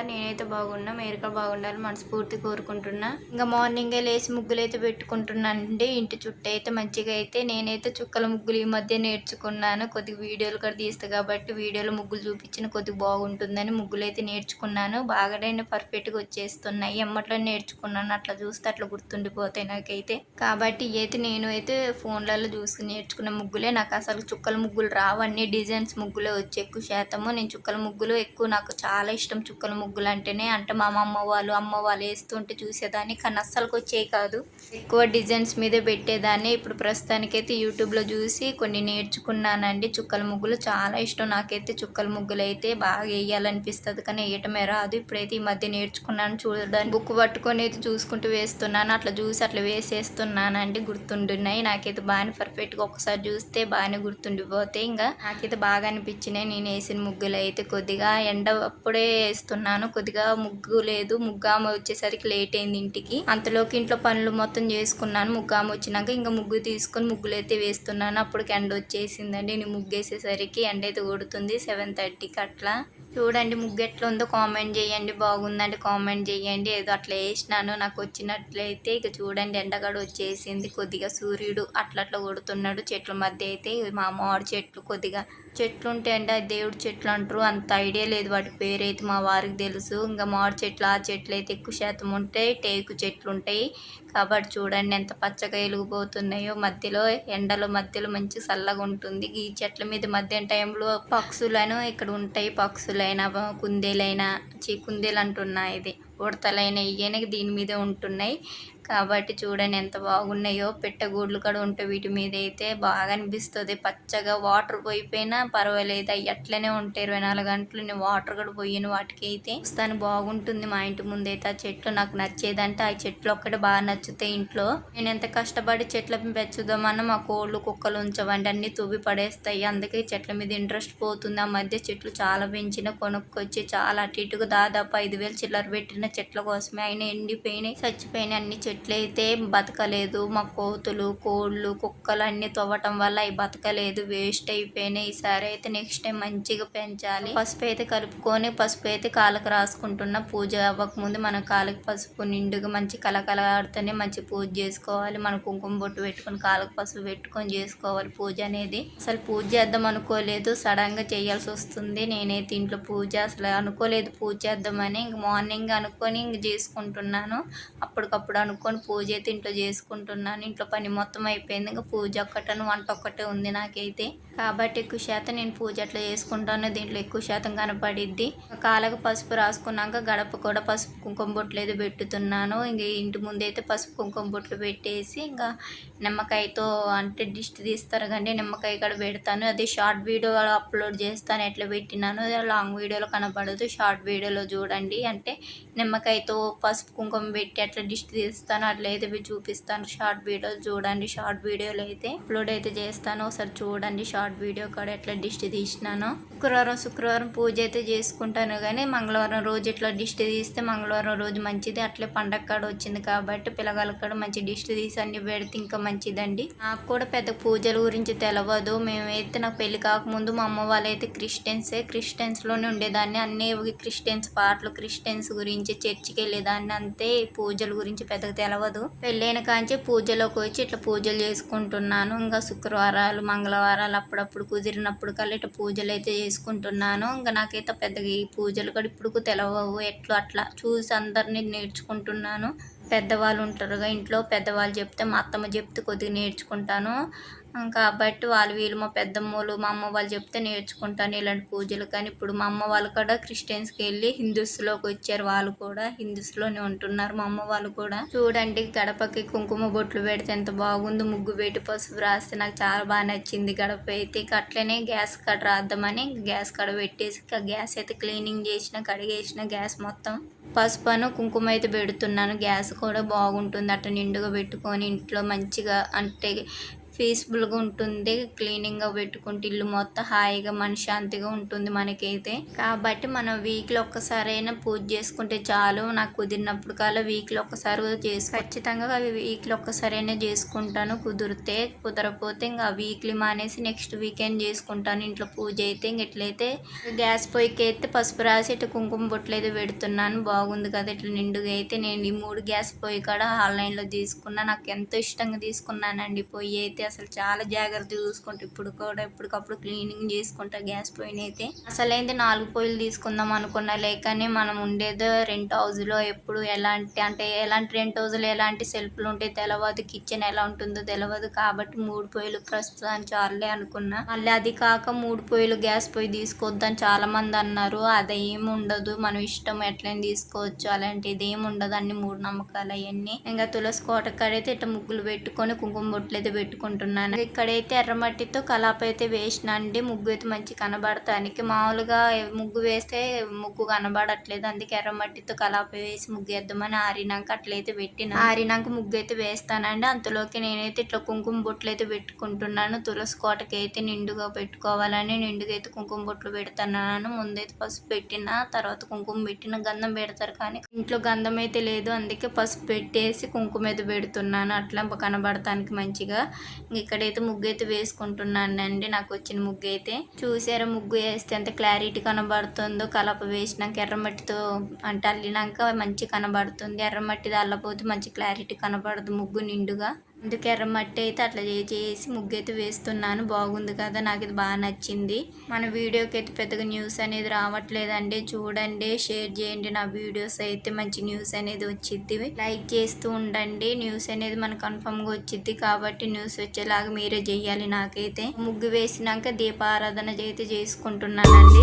నేనైతే బాగున్నా, మీరు కూడా బాగుండాలని మనస్ఫూర్తిగా కోరుకుంటున్నా. ఇంకా మార్నింగే లేసి ముగ్గులైతే పెట్టుకుంటున్నానండి. ఇంటి చుట్టూ అయితే మంచిగా అయితే నేనైతే చుక్కల ముగ్గులు ఈ మధ్య నేర్చుకున్నాను. కొద్దిగా వీడియోలు కూడా తీస్తా కాబట్టి వీడియోలో ముగ్గులు చూపించిన కొద్దిగా బాగుంటుందని ముగ్గులైతే నేర్చుకున్నాను. బాగానే పర్ఫెక్ట్‌గా వచ్చేస్తున్నాయి. ఎమ్మట్లో నేర్చుకున్నాను. అట్లా చూస్తే అట్లా గుర్తుండిపోతాయి నాకైతే. కాబట్టి నేను అయితే ఫోన్లలో చూసి నేర్చుకున్న ముగ్గులే. నాకు అసలు చుక్కల ముగ్గులు రావు. అన్ని డిజైన్స్ ముగ్గులే వచ్చి ఎక్కువ శాతము. నేను చుక్కల ముగ్గులు ఎక్కువ నాకు చాలా ఇష్టం చుక్కల ముగ్గులు అంటేనే. అంటే మా అమ్మ వాళ్ళు వేస్తుంటే చూసేదాన్ని. కానీ అస్సలకి వచ్చేవి కాదు. ఎక్కువ డిజైన్స్ మీదే పెట్టేదాన్ని. ఇప్పుడు ప్రస్తుతానికైతే యూట్యూబ్‌లో చూసి కొన్ని నేర్చుకున్నానండి. చుక్కల ముగ్గులు చాలా ఇష్టం నాకైతే. చుక్కల ముగ్గులు అయితే బాగా వేయాలనిపిస్తుంది కానీ వేయటమే రాదు. ఇప్పుడైతే ఈ మధ్య నేర్చుకున్నాను. చూడండి బుక్ పట్టుకొని అయితే చూసుకుంటూ వేస్తున్నాను. అట్లా చూసి అట్లా వేసేస్తున్నానండి. గుర్తుంటున్నాయి నాకైతే బాగానే పర్ఫెక్ట్‌గా ఒకసారి చూస్తే బాగానే గుర్తుండిపోతాయి. ఇంకా నాకైతే బాగా అనిపించినాయి నేను వేసిన ముగ్గులు అయితే. కొద్దిగా ఎండ అప్పుడే వేస్తున్నాను. కొద్దిగా ముగ్గు లేదు. ముగ్గామె వచ్చేసరికి లేట్ అయింది ఇంటికి. అంతలోకి ఇంట్లో పనులు మొత్తం చేసుకున్నాను. ముగ్గామె వచ్చినాక ఇంకా ముగ్గు తీసుకొని ముగ్గులు అయితే వేస్తున్నాను. అప్పటికి ఎండ వచ్చేసిందండి. నేను ముగ్గు వేసేసరికి ఎండ అయితే కొడుతుంది 7:30కి అట్లా. చూడండి ముగ్గు ఎట్లా ఉందో కామెంట్ చేయండి. బాగుందంటే కామెంట్ చేయండి. ఏదో అట్లా వేసినాను నాకు వచ్చినట్లయితే. ఇక చూడండి ఎండగడ వచ్చేసింది. కొద్దిగా సూర్యుడు అట్లా అట్లా కొడుతున్నాడు. చెట్ల మధ్య అయితే మా మామిడి చెట్లు కొద్దిగా చెట్లు ఉంటాయి అండి. అది దేవుడి చెట్లు అంటారు. అంత ఐడియా లేదు వాటి పేరైతే మా వారికి తెలుసు. ఇంకా మామిడి చెట్లు ఆ చెట్లు అయితే ఎక్కువ శాతం ఉంటాయి. టేకు చెట్లు ఉంటాయి. కాబట్టి చూడండి ఎంత పచ్చగా వెలిగిపోతున్నాయో. మధ్యలో ఎండలో మధ్యలో మంచి చల్లగా ఉంటుంది. ఈ చెట్ల మీద మధ్యాహ్నం టైంలో పక్షులను ఇక్కడ ఉంటాయి. పక్షులైనా కుందేలైనా కుందేలు అంటున్నా ఇది ఉడతలైన ఇవన్నీ దీని మీదే ఉంటున్నాయి. కాబట్టి చూడండి ఎంత బాగున్నాయో. పెట్టగూడ్లు కూడా ఉంటాయి వీటి మీద అయితే. బాగా అనిపిస్తుంది. పచ్చగా వాటర్ పోయిపోయినా పర్వాలేదు. అవి అట్లనే ఉంటాయి 24 గంటలు. నేను వాటర్ కూడా పోయాను వాటికి అయితే. చూస్తాను బాగుంటుంది. మా ఇంటి ముందు అయితే ఆ చెట్లు నాకు నచ్చేదంటే ఆ చెట్లు ఒక్కటే బాగా నచ్చుతాయి ఇంట్లో. నేను ఎంత కష్టపడి చెట్లను పెంచుదామన్నా మా కోళ్ళు కుక్కలు ఉంచవండి. అన్ని తువ్వి పడేస్తాయి. అందుకే చెట్ల మీద ఇంట్రెస్ట్ పోతుంది. ఆ మధ్య చెట్లు చాలా పెంచిన కొనుక్కొచ్చి చాలా అటు ఇటుగా దాదాపు 5,000 చిల్లర పెట్టిన చెట్ల కోసమే. అయినా ఎండిపోయినాయి చచ్చిపోయినాయి. అన్ని చెట్లు అయితే బతకలేదు. మా కోతులు కోళ్ళు కుక్కలు అన్ని తవ్వటం వల్ల అవి బతకలేదు. వేస్ట్ అయిపోయినాయి. ఈసారి అయితే నెక్స్ట్ టైం మంచిగా పెంచాలి. పసుపు అయితే కలుపుకొని పసుపు అయితే కాళ్ళకు రాసుకుంటున్నా. పూజ అవ్వకముందు మన కాళ్ళకి పసుపు నిండుగా మంచి కలకలాడితేనే మంచి పూజ చేసుకోవాలి. మన కుంకుమ బొట్టు పెట్టుకొని కాళ్ళకు పసుపు పెట్టుకొని చేసుకోవాలి పూజ అనేది. అసలు పూజ చేద్దాం అనుకోలేదు. సడన్ గా చేయాల్సి వస్తుంది. నేనైతే ఇంట్లో పూజ అసలు అనుకోలేదు పూజ చేద్దామని. ఇంక మార్నింగ్ అనుకొని ఇంక చేసుకుంటున్నాను. అప్పటికప్పుడు అనుకొని పూజ అయితే ఇంట్లో చేసుకుంటున్నాను. ఇంట్లో పని మొత్తం అయిపోయింది. ఇంకా పూజ ఒక్కటను వంట ఒక్కటే ఉంది నాకైతే. కాబట్టి ఎక్కువ శాతం నేను పూజ అట్లా చేసుకుంటాను. దీంట్లో ఎక్కువ శాతం కనపడిద్ది. కాళ్ళకు పసుపు రాసుకున్నాక గడప కూడా పసుపు కుంకుమ బొట్లు అయితే పెట్టుతున్నాను. ఇంక ఇంటి ముందైతే పసుపు కుంకుమ బొట్లు పెట్టేసి ఇంకా నిమ్మకాయతో అంటే దిష్టి తీస్తారు కానీ నిమ్మకాయ కూడా పెడతాను. అది షార్ట్ వీడియో అప్లోడ్ చేస్తాను ఎట్లా పెట్టినాను. లాంగ్ వీడియోలో కనపడదు. షార్ట్ వీడియోలో చూడండి. అంటే నిమ్మకాయతో పసుపు కుంకుమ పెట్టి అట్లా దిష్టి తీస్తాను. అట్లా అయితే చూపిస్తాను. షార్ట్ వీడియో చూడండి. షార్ట్ వీడియోలో అయితే అప్లోడ్ అయితే చేస్తాను. ఒకసారి చూడండి షార్ట్ వీడియో కూడా ఎట్లా దిష్టి తీసినాను. శుక్రవారం పూజ అయితే చేసుకుంటాను కానీ మంగళవారం రోజు ఇట్లా దిష్టి తీస్తే మంగళవారం రోజు మంచిది. అట్లే పండగ కాడ వచ్చింది కాబట్టి పిల్లగాళ్ళకి కూడా మంచి దిష్టి తీసి అన్ని పెడితే ఇంకా మంచిదండి. నాకు కూడా పెద్ద పూజల గురించి తెలియదు. మేమైతే నాకు పెళ్లి కాకముందు మా అమ్మ వాళ్ళైతే క్రిస్టియన్స్లోనే ఉండేదాన్ని. అన్ని క్రిస్టియన్స్ పాటలు క్రిస్టియన్స్ గురించి చర్చికి వెళ్ళేదాన్ని. అంతే పూజల గురించి పెద్దగా తెలియదు. పెళ్ళైన కాంచి పూజలోకి వచ్చి ఇట్లా పూజలు చేసుకుంటున్నాను. ఇంకా శుక్రవారాలు మంగళవారాలు అప్పుడప్పుడు కుదిరినప్పుడు కల్లా ఇట్లా పూజలు అయితే చేసుకుంటున్నాను. ఇంకా నాకైతే పెద్దగా ఈ పూజలు కూడా ఇప్పుడు తెలియవు. ఎట్లా అట్లా చూసి అందరినీ నేర్చుకుంటున్నాను. పెద్దవాళ్ళు ఉంటారుగా ఇంట్లో పెద్దవాళ్ళు చెప్తే మా అత్తమ్మ చెప్తే కొద్దిగా నేర్చుకుంటాను. కాబట్టి వీళ్ళు మా పెద్దమ్మలు మా అమ్మ వాళ్ళు చెప్తే నేర్చుకుంటాను ఇలాంటి పూజలు. కానీ ఇప్పుడు మా అమ్మ వాళ్ళు కూడా క్రిస్టియన్స్కి వెళ్ళి హిందూస్లోకి వచ్చారు. వాళ్ళు కూడా హిందూస్లోనే ఉంటున్నారు మా అమ్మ వాళ్ళు కూడా. చూడండి గడపకి కుంకుమ బొట్లు పెడితే ఎంత బాగుందో. ముగ్గు పెట్టి పసుపు రాస్తే నాకు చాలా బాగా నచ్చింది గడప అయితే. అట్లనే గ్యాస్ కడ రాద్దామని గ్యాస్ కడ పెట్టేసి గ్యాస్ అయితే క్లీనింగ్ చేసిన కడిగేసిన గ్యాస్ మొత్తం పసుపును కుంకుమ అయితే పెడుతున్నాను. గ్యాస్ కూడా బాగుంటుంది. అట్లా నిండుగా పెట్టుకొని ఇంట్లో మంచిగా అంటే పీస్ఫుల్గా ఉంటుంది. క్లీనింగ్గా పెట్టుకుంటే ఇల్లు మొత్తం హాయిగా మనశ్శాంతిగా ఉంటుంది మనకైతే. కాబట్టి మనం వీక్లో ఒక్కసారైనా పూజ చేసుకుంటే చాలు. నాకు కుదిరినప్పుడు కల్లా వీక్లో ఒక్కసారి ఖచ్చితంగా వీక్లో ఒక్కసారైనా చేసుకుంటాను. కుదిరితే, కుదరకపోతే ఇంకా వీక్లీ మానేసి నెక్స్ట్ వీకెండ్ చేసుకుంటాను ఇంట్లో పూజ అయితే. ఇట్లయితే గ్యాస్ పొయ్యికి అయితే పసుపు రాసి ఇట్లా కుంకుమ బొట్లు అయితే పెడుతున్నాను. బాగుంది కదా ఇట్లా నిండుగా అయితే. నేను ఈ 3 గ్యాస్ పొయ్యి కూడా ఆన్లైన్లో తీసుకున్నా. నాకు ఎంతో ఇష్టంగా తీసుకున్నానండి పొయ్యి అయితే. అసలు చాలా జాగ్రత్తగా చూసుకుంటా ఇప్పుడు కూడా ఎప్పటికప్పుడు క్లీనింగ్ చేసుకుంటా గ్యాస్ పొయ్యిని అయితే. అసలైంది 4 పొయ్యిలు తీసుకుందాం అనుకున్నా, లేకని మనం ఉండేదో రెంట్ హౌస్లో. ఎప్పుడు ఎలాంటి రెంట్ హౌస్లో ఎలాంటి సెల్ఫ్లు ఉంటాయి తెలియదు, కిచెన్ ఎలా ఉంటుందో తెలియదు. కాబట్టి 3 పొయ్యిలు ప్రస్తుతానికి చాలే అనుకున్నా. మళ్ళీ అది కాక 3 పొయ్యిలు గ్యాస్ పొయ్యి తీసుకొద్దని చాలా మంది అన్నారు. అది ఏమి ఉండదు, మనం ఇష్టం ఎట్లయినా తీసుకోవచ్చు, అలాంటిది ఏమి ఉండదు. అన్ని మూఢనమ్మకాలు అవన్నీ. ఇంకా తులసి కోట కాడైతే ఇట్లా ముగ్గులు పెట్టుకొని కుంకుమ బొట్లు అయితే పెట్టుకుంటున్నాను. ఇక్కడైతే ఎర్రమట్టితో కలాప అయితే వేసినండి. ముగ్గు అయితే మంచి కనబడటానికి. మామూలుగా ముగ్గు వేస్తే ముగ్గు కనబడట్లేదు, అందుకే ఎర్రమట్టితో కలాప వేసి ముగ్గు వేద్దామని ఆరినాక అట్లయితే పెట్టిన. ఆరినాక ముగ్గు అయితే వేస్తానండి. అంతలోకి నేనైతే ఇట్లా కుంకుమ బొట్లు అయితే పెట్టుకుంటున్నాను. తులసి కోటకి అయితే నిండుగా పెట్టుకోవాలని నిండుగా అయితే కుంకుమ బొట్లు పెడుతున్నాను. ముందైతే పసుపు పెట్టిన, తర్వాత కుంకుమ పెట్టిన. గంధం పెడతారు కానీ ఇంట్లో గంధం అయితే లేదు, అందుకే పసుపు పెట్టేసి కుంకుమ అయితే పెడుతున్నాను అట్లా కనబడటానికి మంచిగా. ఇక్కడైతే ముగ్గు అయితే వేసుకుంటున్నానండి. నాకు వచ్చిన ముగ్గు అయితే చూసారా, ముగ్గు వేస్తే ఎంత క్లారిటీ కనబడుతుందో. కలప వేసినాక ఎర్రమట్టితో అంటే అల్లినాక మంచి కనబడుతుంది. ఎర్రమట్టిది అల్లపోతే మంచి క్లారిటీ కనబడదు ముగ్గు నిండుగా. అందుకే ఎర్రమట్టి అయితే అట్లా చేసి ముగ్గు అయితే వేస్తున్నాను. బాగుంది కదా, నాకు ఇది బాగా నచ్చింది. మన వీడియోకి అయితే పెద్దగా న్యూస్ అనేది రావట్లేదండి, చూడండి, షేర్ చేయండి. నా వీడియోస్ అయితే మంచి న్యూస్ అనేది వచ్చిద్ది. లైక్ చేస్తూ ఉండండి. న్యూస్ అనేది మనకు కన్ఫర్మ్గా వచ్చిద్ది. కాబట్టి న్యూస్ వచ్చేలాగా మీరే చెయ్యాలి. నాకైతే ముగ్గు వేసినాక దీపారాధన అయితే చేసుకుంటున్నానండి.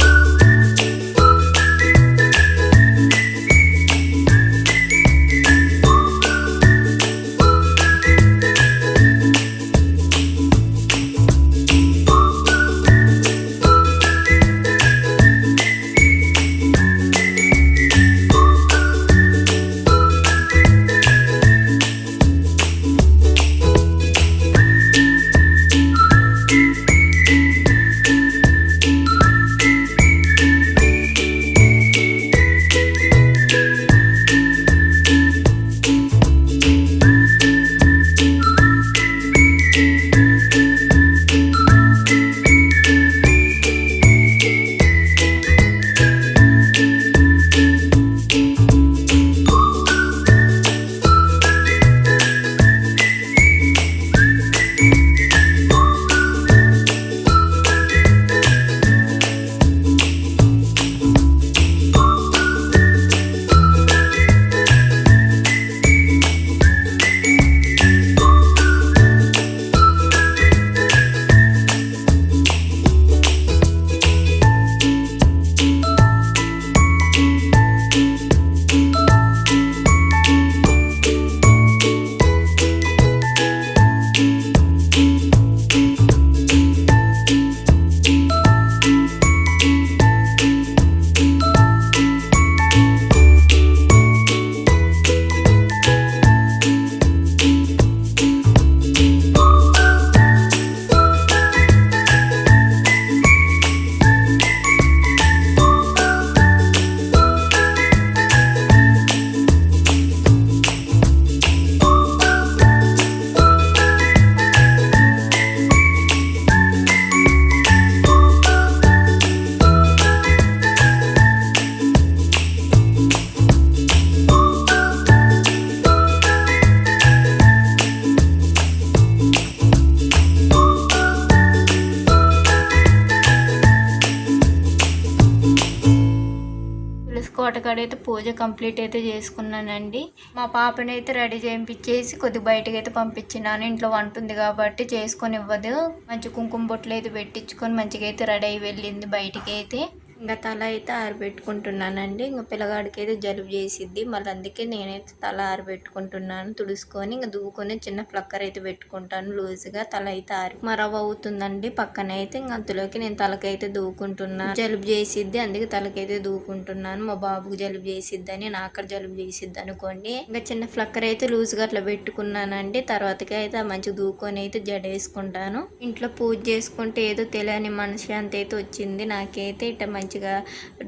కోటకాడైతే పూజ కంప్లీట్ అయితే చేసుకున్నానండి. మా పాపని అయితే రెడీ చేయించేసి కొద్దిగా బయటకు అయితే పంపించినాను. ఇంట్లో వంట ఉంది కాబట్టి చేసుకొని ఇవ్వదు. మంచి కుంకుమ బొట్లు అయితే పెట్టించుకొని మంచిగా అయితే రెడీ అయి వెళ్ళింది బయటికి అయితే. ఇంకా తల అయితే ఆరబెట్టుకుంటున్నానండి. ఇంక పిల్లగాడికి అయితే జలుబు చేసిద్ది. మళ్ళీ అందుకే నేనైతే తల ఆరబెట్టుకుంటున్నాను. తుడుచుకొని ఇంక దువ్వుకొని చిన్న ఫ్లక్కర్ అయితే పెట్టుకుంటాను లూజ్గా. తల అయితే మరవ అవుతుందండి పక్కన అయితే. ఇంక అంతలోకి నేను తలకైతే దువ్వుకుంటున్నాను. జలుబు చేసిద్ది, అందుకే తలకైతే దువ్వుకుంటున్నాను. మా బాబుకి జలుబు చేసిద్దని, నాకు జలుబు చేసిద్ది అనుకోండి. ఇంకా చిన్న ఫ్లక్కర్ అయితే లూజ్గా అట్లా పెట్టుకున్నానండి. తర్వాతకి అయితే మంచిగా దువ్వుకొని అయితే జడ వేసుకుంటాను. ఇంట్లో పూజ చేసుకుంటే ఏదో తెలియని మనశ్శాంతి అయితే వచ్చింది నాకైతే. ఇట్లా మంచిగా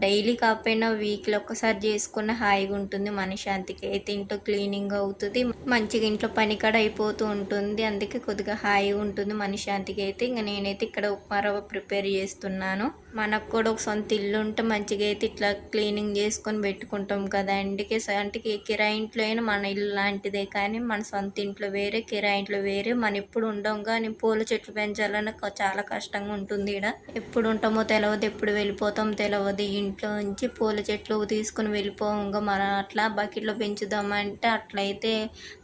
డైలీ కాకపోయినా వీక్లో ఒక్కసారి చేసుకున్న హాయిగా ఉంటుంది మనశ్శాంతికి అయితే. ఇంట్లో క్లీనింగ్ అవుతుంది, మంచిగా ఇంట్లో పని కూడా అయిపోతూ ఉంటుంది. అందుకే కొద్దిగా హాయిగా ఉంటుంది మనశ్శాంతికి అయితే. ఇంకా నేనైతే ఇక్కడ ఉప్మా రవ్వ ప్రిపేర్ చేస్తున్నాను. మనకు కూడా ఒక సొంత ఇల్లు ఉంటే మంచిగా అయితే ఇట్లా క్లీనింగ్ చేసుకొని పెట్టుకుంటాం కదా. అంటే కిరాయి ఇంట్లో అయినా మన ఇల్లు లాంటిదే, కానీ మన సొంత ఇంట్లో వేరే, కిరాయి ఇంట్లో వేరే. మనం ఎప్పుడు ఉండం, కానీ పూల చెట్లు పెంచాలన్న చాలా కష్టంగా ఉంటుంది. ఇక్కడ ఎప్పుడు ఉంటామో తెలియదు, ఎప్పుడు వెళ్ళిపోతాం తెలియదు. ఇంట్లో నుంచి పూల చెట్లు తీసుకుని వెళ్ళిపోగా మనం అట్లా బకెట్లో పెంచుదామంటే అట్లయితే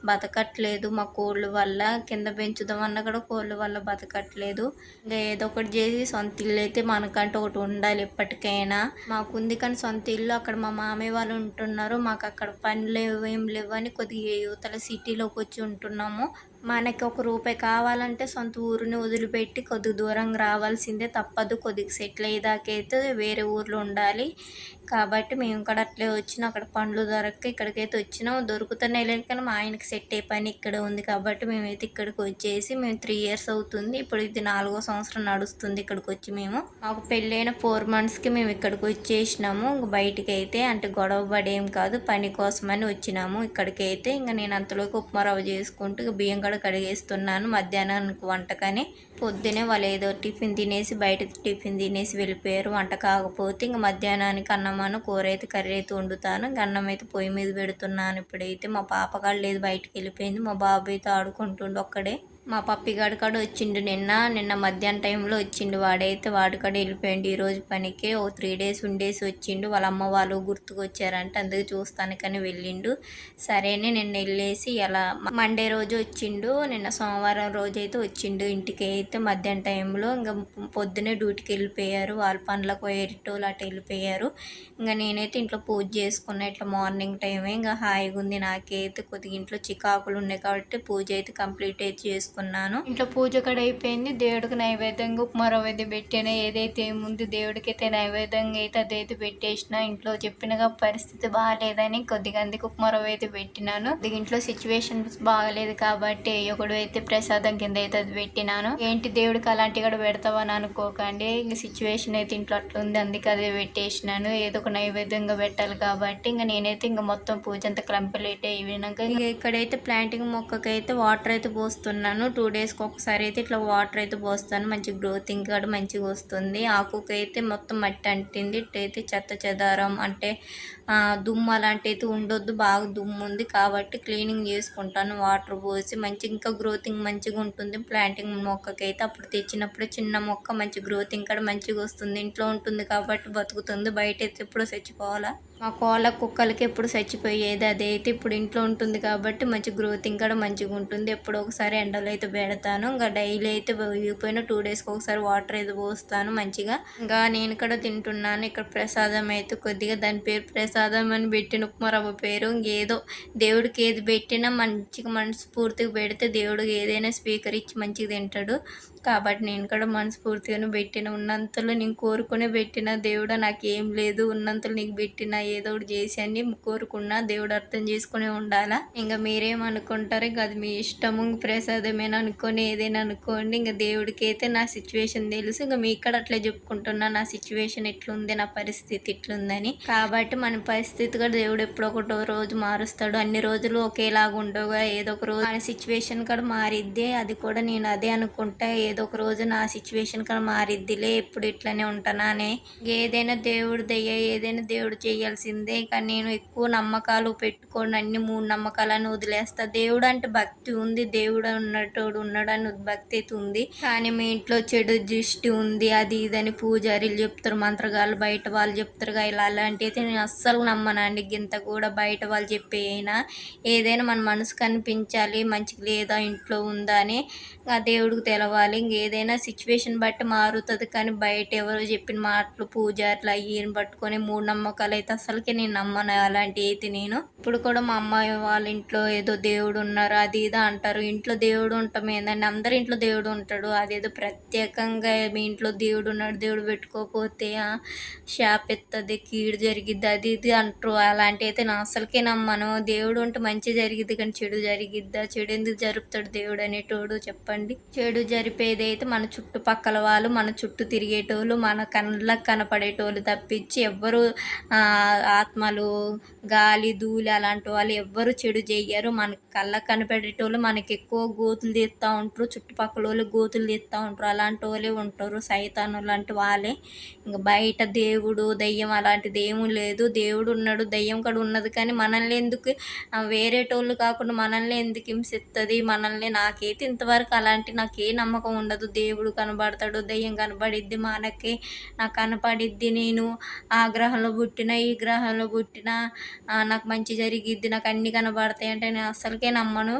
బతకట్లేదు. మా కోళ్ళ వల్ల కింద పెంచుదామన్నా కూడా కోళ్ళ వల్ల బతకట్లేదు. ఇంకా ఏదో ఒకటి చేసి సొంత ఇల్లు అయితే మనకంటూ ఒకటి ఉండాలి ఎప్పటికైనా. మాకుంది కానీ సొంత ఇల్లు, అక్కడ మా మామయ్య వాళ్ళు ఉంటున్నారు. మాకు అక్కడ పని లేవు ఏం లేవు అని కొద్దిగా యువతల సిటీలోకి వచ్చి ఉంటున్నాము. మనకి ఒక రూపాయి కావాలంటే సొంత ఊరిని వదిలిపెట్టి కొద్దిగా దూరంగా రావాల్సిందే, తప్పదు. కొద్దిగా సెటిల్ అయ్యేదాకైతే వేరే ఊర్లో ఉండాలి. కాబట్టి మేము కూడా అట్లే వచ్చినాం. అక్కడ పండ్లు దొరక్క ఇక్కడికైతే వచ్చినాం. దొరుకుతున్నాయి లేదు, కానీ మా ఆయనకి సెట్ అయ్యే పని ఇక్కడ ఉంది కాబట్టి మేమైతే ఇక్కడికి వచ్చేసి మేము 3 years అవుతుంది. ఇప్పుడు ఇది 4వ సంవత్సరం నడుస్తుంది ఇక్కడికి వచ్చి. మాకు పెళ్ళైన 4 monthsకి మేము ఇక్కడికి వచ్చేసినాము. బయటికి అయితే అంటే గొడవ పడేం కాదు, పని కోసమని వచ్చినాము ఇక్కడికైతే. ఇంకా నేను అంతలోకి ఉప్మా రవ్వ చేసుకుంటూ బియ్యం కూడా కడిగేస్తున్నాను మధ్యాహ్నానికి వంటకని. పొద్దునే వాళ్ళు ఏదో టిఫిన్ తినేసి బయట టిఫిన్ తినేసి వెళ్ళిపోయారు. వంట కాకపోతే ఇంక మధ్యాహ్నానికి అన్నమాను కూర అయితే కర్రీ అయితే వండుతాను. ఇంక అన్నం అయితే పొయ్యి మీద పెడుతున్నాను ఇప్పుడైతే. మా పాపగాడు లేదు, బయటకు వెళ్ళిపోయింది. మా బాబు అయితే ఆడుకుంటుండు ఒక్కడే. మా పప్పిగాడు కాడ వచ్చిండు నిన్న మధ్యాహ్నం టైంలో వచ్చిండు. వాడు కాడ వెళ్ళిపోయిండు ఈరోజు పనికి. ఓ 3 days ఉండేసి వచ్చిండు. వాళ్ళ అమ్మ వాళ్ళు గుర్తుకు వచ్చారంటే అందుకు చూస్తానికని వెళ్ళిండు. సరేనే నిన్న వెళ్ళేసి అలా మండే రోజు వచ్చిండు. నిన్న సోమవారం రోజు అయితే వచ్చిండు ఇంటికి అయితే మధ్యాహ్నం టైంలో. ఇంకా పొద్దునే డ్యూటీకి వెళ్ళిపోయారు, వాళ్ళ పనులకు పోయేటోళ్ళు అటు వెళ్ళిపోయారు. ఇంకా నేనైతే ఇంట్లో పూజ చేసుకున్నా ఇట్లా మార్నింగ్ టైమే. ఇంకా హాయిగా ఉంది నాకైతే. కొద్దిగా ఇంట్లో చికాకులు ఉన్నాయి కాబట్టి పూజ అయితే కంప్లీట్ అయితే చేసుకున్నాను. ఇంట్లో పూజ కూడా అయిపోయింది. దేవుడికి నైవేద్యంగా ఉప్మా రవ్వ అయితే పెట్టాను. ఏదైతే ఏముంది దేవుడికి అయితే నైవేద్యంగా అయితే అదైతే పెట్టేసిన. ఇంట్లో చెప్పినగా పరిస్థితి బాగాలేదని కొద్దిగా అందుకు ఉప్మా రవ్వ అయితే పెట్టినాను. ఇంట్లో సిచ్యువేషన్స్ బాగాలేదు కాబట్టి ఒకడు అయితే ప్రసాదం కింద అయితే అది పెట్టినాను. ఏంటి దేవుడికి అలాంటివి కూడా పెడతావని అనుకోకండి. ఇంక సిచ్యువేషన్ అయితే ఇంట్లో అట్లుంది, అందుకే అదే పెట్టేసినాను. ఏదో ఒక నైవేద్యంగా పెట్టాలి కాబట్టి. ఇంకా నేనైతే ఇంకా మొత్తం పూజ అంతా కంప్లీట్ అయినాక ఇక్కడైతే ప్లాంటింగ్ మొక్కకైతే వాటర్ అయితే పోస్తున్నాను. 2 daysకి ఒకసారి అయితే ఇట్లా వాటర్ అయితే పోస్తాను. మంచి గ్రోతింగ్ కూడా మంచిగా వస్తుంది. ఆకుకి అయితే మొత్తం మట్టి అంటింది. ఇట్టయితే చెత్త చెదారం అంటే దుమ్ము అలాంటి అయితే ఉండొద్దు. బాగా దుమ్ము ఉంది కాబట్టి క్లీనింగ్ చేసుకుంటాను వాటర్ పోసి. ఇంకా గ్రోతింగ్ మంచిగా ఉంటుంది ప్లాంటింగ్ మొక్కకైతే. అప్పుడు తెచ్చినప్పుడు చిన్న మొక్క మంచి గ్రోతింగ్ కూడా మంచిగా వస్తుంది. ఇంట్లో ఉంటుంది కాబట్టి బతుకుతుంది. బయట అయితే ఎప్పుడో చచ్చిపోవాలా. మా కోళ్ళ కుక్కలకి ఎప్పుడు చచ్చిపోయేది, అదైతే ఇప్పుడు ఇంట్లో ఉంటుంది కాబట్టి మంచి గ్రోతింగ్ కూడా మంచిగా ఉంటుంది. ఎప్పుడో ఒకసారి ఎండలో అయితే పెడతాను. ఇంకా డైలీ అయితే పోయిన 2 daysకి ఒకసారి వాటర్ అయితే పోస్తాను మంచిగా. ఇంకా నేను కూడా తింటున్నాను. ఇక్కడ ప్రసాదం అయితే కొద్దిగా దాని పేరు ప్రసాదం అని పెట్టిన ఉప్మా రవ్వ పేరు. ఇంకేదో దేవుడికి ఏది పెట్టినా మంచిగా మనస్ఫూర్తిగా పెడితే దేవుడు ఏదైనా స్వీకరించి మంచిగా తింటాడు. కాబట్టి నేను కూడా మనస్ఫూర్తిగానే పెట్టిన. ఉన్నంతలో నేను కోరుకునే పెట్టిన. దేవుడా నాకేం లేదు, ఉన్నంతలో నీకు పెట్టిన ఏదో ఒకటి చేసి అని కోరుకున్నా. దేవుడు అర్థం చేసుకునే ఉండాలా. ఇంకా మీరేమనుకుంటారు, ఇంకా అది మీ ఇష్టము. ప్రసాదమేనా అనుకోని ఏదైనా అనుకోండి. ఇంకా దేవుడికి అయితే నా సిచ్యువేషన్ తెలుసు. ఇంకా మీకు కూడా అట్లే చెప్పుకుంటున్నా నా సిచ్యువేషన్ ఎట్లుంది, నా పరిస్థితి ఎట్లుందని. కాబట్టి మన పరిస్థితి కూడా దేవుడు ఎప్పుడో ఒకటో రోజు మారుస్తాడు. అన్ని రోజులు ఒకేలాగా ఉండవుగా, ఏదో ఒక రోజు మన సిచ్యువేషన్ కూడా మారిద్ది. అది కూడా నేను అదే అనుకుంటా, ఏదో ఒక రోజు నా సిచ్యువేషన్ కూడా మారిద్దిలే, ఎప్పుడు ఇట్లనే ఉంటానా అని. ఏదైనా దేవుడు దయ్య, ఏదైనా దేవుడు చేయాల్సి నమ్మాల్సిందే. కానీ నేను ఎక్కువ నమ్మకాలు పెట్టుకోను. అన్ని మూఢనమ్మకాలని వదిలేస్తా. దేవుడు అంటే భక్తి ఉంది. దేవుడు ఉన్నటోడు ఉన్నాడని భక్తి అయితే ఉంది. కానీ మీ ఇంట్లో చెడు దృష్టి ఉంది అది ఇదని పూజారీలు చెప్తారు, మంత్రగాళ్ళు బయట వాళ్ళు చెప్తారు ఇలా అలాంటివి అయితే నేను అస్సలు నమ్మనండి. గింత కూడా బయట వాళ్ళు చెప్పేయినా ఏదైనా మన మనసుకు అనిపించాలి, మంచిగా లేదా ఇంట్లో ఉందా అని ఆ దేవుడికి తెలవాలి. ఇంకేదైనా సిచ్యువేషన్ బట్టి మారుతుంది. కానీ బయట ఎవరో చెప్పిన మాటలు పూజారులు అయ్యిని పట్టుకొని మూఢనమ్మకాలు అయితే అసలుకే నేను నమ్మను. అలాంటివి అయితే నేను ఇప్పుడు కూడా మా అమ్మాయి వాళ్ళ ఇంట్లో ఏదో దేవుడు ఉన్నారు అది ఇది అంటారు. ఇంట్లో దేవుడు ఉంటాం ఏంటంటే అందరి ఇంట్లో దేవుడు ఉంటాడు. అదేదో ప్రత్యేకంగా మీ ఇంట్లో దేవుడు ఉన్నాడు దేవుడు పెట్టుకోకపోతే షాప్ ఎత్తది, కీడు జరిగిద్ది అది ఇది అంటారు. అలాంటివి అయితే నేను అసలుకే నమ్మను. దేవుడు ఉంటే మంచి జరిగిద్ది కానీ చెడు జరిగిద్దా? చెడు ఎందుకు జరుపుతాడు దేవుడు అనేటోడు చెప్పండి. చెడు జరిపేది అయితే మన చుట్టుపక్కల వాళ్ళు, మన చుట్టూ తిరిగేటోళ్ళు, మన కళ్ళకు కనపడేటోళ్ళు తప్పించి ఎవ్వరు ఆత్మలు, గాలి, ధూళి అలాంటి వాళ్ళు ఎవ్వరు చెడు చెయ్యరు. మన కళ్ళకు కనపడేటోళ్ళు మనకి ఎక్కువ గోతులు తీస్తూ ఉంటారు, చుట్టుపక్కల వాళ్ళు గోతులు తీస్తూ ఉంటారు. అలాంటి వాళ్ళే ఉంటారు సైతాను లాంటి వాళ్ళే. ఇంకా బయట దేవుడు దయ్యం అలాంటిది ఏమీ లేదు. దేవుడు ఉన్నాడు, దయ్యం కూడా ఉన్నది. కానీ మనల్ని ఎందుకు వేరేటోళ్ళు కాకుండా మనల్ని ఎందుకు హింసిస్తుంది? మనల్ని నాకైతే ఇంతవరకు అలాంటి నాకే నమ్మకం ఉండదు. దేవుడు కనబడతాడు, దయ్యం కనబడిద్ది మనకి, నాకు కనపడిద్ది. నేను ఆ గ్రహంలో పుట్టినా ఈ గ్రహంలో పుట్టినా నాకు మంచి జరిగిద్ది, నాకు అన్నీ కనబడతాయి అంటే నేను అస్సలకే నమ్మను.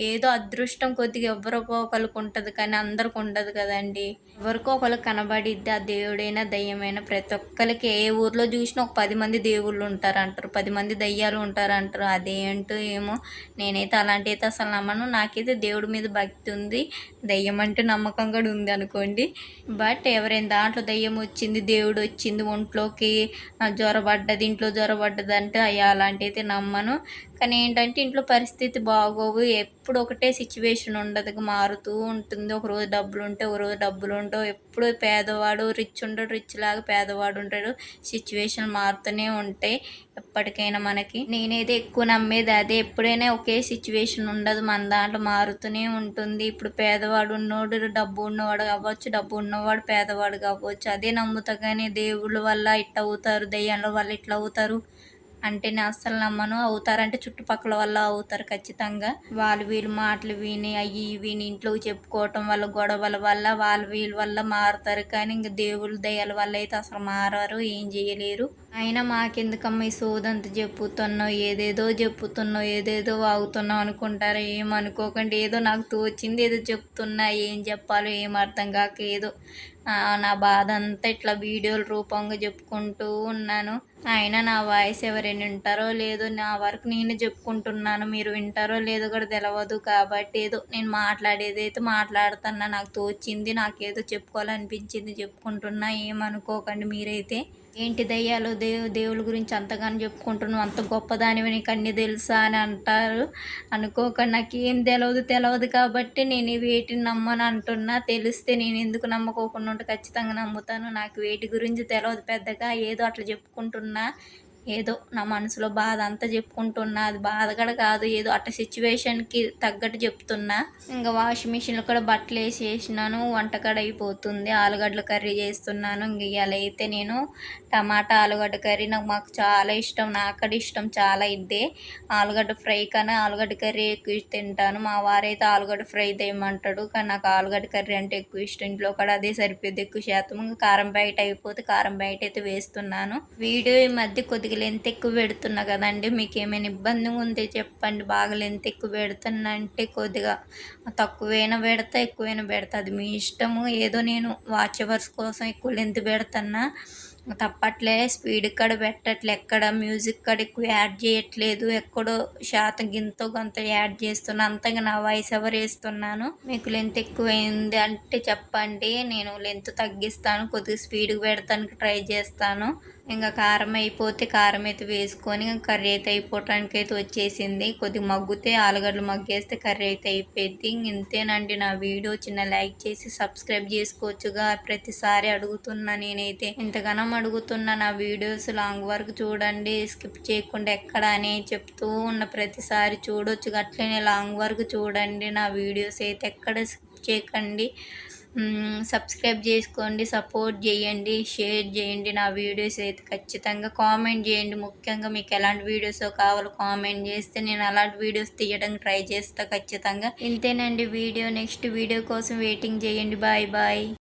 ఏదో అదృష్టం కొద్దిగా ఎవరికో ఒకరికి ఉంటుంది కానీ అందరికి ఉండదు కదండి. ఎవరికో ఒకరికి కనబడిద్ది. ఆ దేవుడైనా దయ్యమైనా ప్రతి ఒక్కరికి ఏ ఊర్లో చూసినా ఒక 10 మంది దేవుళ్ళు ఉంటారంటారు, 10 మంది దయ్యాలు ఉంటారంటారు. అదేంటో ఏమో నేనైతే అలాంటి అయితే అసలు నమ్మను. నాకైతే దేవుడి మీద భక్తి ఉంది, దయ్యం అంటే నమ్మకం కూడా ఉంది అనుకోండి. బట్ ఎవరైనా దాంట్లో దయ్యం వచ్చింది, దేవుడు వచ్చింది ఒంట్లోకి, జ్వరపడ్డది, ఇంట్లో జ్వరపడ్డది అంటే అలాంటి అయితే నమ్మను. కానీ ఏంటంటే ఇంట్లో పరిస్థితి బాగోవు, ఎప్పుడు ఒకటే సిచ్యువేషన్ ఉండదు, మారుతూ ఉంటుంది. ఒకరోజు డబ్బులు ఉంటే ఒకరోజు డబ్బులు ఉండవు. ఎప్పుడు పేదవాడు రిచ్ ఉంటాడు, రిచ్ లాగా పేదవాడు ఉంటాడు. సిచ్యువేషన్ మారుతూనే ఉంటాయి ఎప్పటికైనా మనకి. నేనేది ఎక్కువ నమ్మేది అదే. ఎప్పుడైనా ఒకే సిచ్యువేషన్ ఉండదు, మన దాంట్లో మారుతూనే ఉంటుంది. ఇప్పుడు పేదవాడు ఉన్నవాడు డబ్బు ఉన్నవాడు కావచ్చు, డబ్బు ఉన్నవాడు పేదవాడు కావచ్చు, అదే నమ్ముతా. కానీ దేవుళ్ళ వల్ల ఇట్లా అవుతారు, దయ్యాల వల్ల ఇట్లా అవుతారు అంటే నేను అస్సలు నమ్మను. అవుతారంటే చుట్టుపక్కల వల్ల అవుతారు ఖచ్చితంగా. వాళ్ళు వీళ్ళు మాటలు విని అవి విని ఇంట్లో చెప్పుకోవటం వల్ల, గొడవల వల్ల, వాళ్ళు వీళ్ళ వల్ల మారుతారు. కానీ ఇంక దేవుళ్ళ దయ్యాల వల్ల అయితే అసలు మారారు, ఏం చేయలేరు. అయినా మాకెందుకమ్మ ఈ సోదంతా చెప్పుతున్నావు, ఏదేదో వాగుతున్నావు అనుకుంటారు. ఏమనుకోకండి, ఏదో నాకు తోచింది ఏదో చెప్తున్నా, ఏం చెప్పాలో ఏం అర్థం కాక ఏదో నా బాధ అంతా ఇట్లా వీడియోల రూపంగా చెప్పుకుంటూ ఉన్నాను. అయినా నా వాయిస్ ఎవరైనా వింటారో లేదో, నా వరకు నేను చెప్పుకుంటున్నాను, మీరు వింటారో లేదో కూడా తెలియదు. కాబట్టి ఏదో నేను మాట్లాడేది అయితే మాట్లాడుతున్నా, నాకు తోచింది, నాకేదో చెప్పుకోవాలనిపించింది చెప్పుకుంటున్నా. ఏమనుకోకండి మీరైతే. ఏంటి దయ్యాలు దేవుళ్ళ గురించి అంతగానో చెప్పుకుంటున్నావు, అంత గొప్పదానివి, నీకు అన్నీ తెలుసా అని అంటారు. అనుకోకండి, నాకేం తెలియదు కాబట్టి నేను వేటిని నమ్మను అంటున్నా. తెలిస్తే నేను ఎందుకు నమ్మకోకుండా ఉంటే ఖచ్చితంగా నమ్ముతాను. నాకు వేటి గురించి తెలియదు పెద్దగా, ఏదో అట్లా చెప్పుకుంటున్నా. ఏదో నా మనసులో బాధ అంతా చెప్పుకుంటున్నా. అది బాధ కూడా కాదు, ఏదో అట్ట సిచ్యువేషన్కి తగ్గట్టు చెప్తున్నా. ఇంకా వాషింగ్ మిషన్లో కూడా బట్టలు వేసేసినాను, వంటకాడ అయిపోతుంది. ఆలుగడ్డల కర్రీ చేస్తున్నాను. ఇంక ఇవాళ అయితే నేను టమాటా ఆలుగడ్డ కర్రీ మాకు చాలా ఇష్టం, నాకు కూడా ఇష్టం చాలా. ఇద్దే ఆలుగడ్డ ఫ్రై కన్నా ఆలుగడ్డ కర్రీ ఎక్కువ తింటాను. మా వారైతే ఆలుగడ్డ ఫ్రై తెమ్మంటాడు, కానీ నాకు ఆలుగడ్డ కర్రీ అంటే ఎక్కువ ఇష్టం. ఇంట్లో కూడా అదే సరిపోద్ది ఎక్కువ శాతం. కారం బయట అయిపోతే కారం బయట అయితే వేస్తున్నాను. వీడియో ఈ మధ్య కొద్దిగా లెంత్ ఎక్కువ పెడుతున్నా కదండి, మీకు ఏమైనా ఇబ్బంది ఉంటే చెప్పండి. బాగా లెంత్ ఎక్కువ పెడుతున్నా అంటే కొద్దిగా తక్కువైనా పెడతా, ఎక్కువైనా పెడతా, అది మీ ఇష్టము. ఏదో నేను వాచ్ అవర్స్ కోసం ఎక్కువ లెంత్ పెడుతున్నా, తప్పట్లే. స్పీడ్ కాడ పెట్టట్లే, ఎక్కడ మ్యూజిక్ కాడ ఎక్కువ యాడ్ చేయట్లేదు, ఎక్కడో శాతం గింతో కొంత యాడ్ చేస్తున్నా, అంతగా నా వాయిస్ ఎవరు వేస్తున్నాను. మీకు లెంత్ ఎక్కువైంది అంటే చెప్పండి, నేను లెంత్ తగ్గిస్తాను, కొద్దిగా స్పీడ్గా పెడతానికి ట్రై చేస్తాను. ఇంకా కారం అయిపోతే కారం అయితే వేసుకొని కర్రీ అయితే అయిపోవటానికి అయితే వచ్చేసింది. కొద్దిగా మగ్గితే ఆలుగడ్డలు మగ్గేస్తే కర్రీ అయితే అయిపోయింది. ఇంతేనండి నా వీడియో. చిన్న లైక్ చేసి సబ్స్క్రైబ్ చేసుకోవచ్చుగా, ప్రతిసారి అడుగుతున్నా నేనైతే, ఇంతగానం అడుగుతున్నా. నా వీడియోస్ లాంగ్ వరకు చూడండి, స్కిప్ చేయకుండా ఎక్కడ అని చెప్తూ ఉన్న ప్రతిసారి చూడొచ్చు, అట్లనే లాంగ్ వరకు చూడండి. నా వీడియోస్ అయితే ఎక్కడ స్కిప్ చేయకండి. సబ్స్క్రైబ్ చేసుకోండి, సపోర్ట్ చేయండి, షేర్ చేయండి. నా వీడియోస్ అయితే ఖచ్చితంగా కామెంట్ చేయండి. ముఖ్యంగా మీకు ఎలాంటి వీడియోస్ కావాలో కామెంట్ చేస్తే నేను అలాంటి వీడియోస్ తీయడానికి ట్రై చేస్తా ఖచ్చితంగా. ఇంతేనండి వీడియో. నెక్స్ట్ వీడియో కోసం వెయిటింగ్ చేయండి. Bye bye.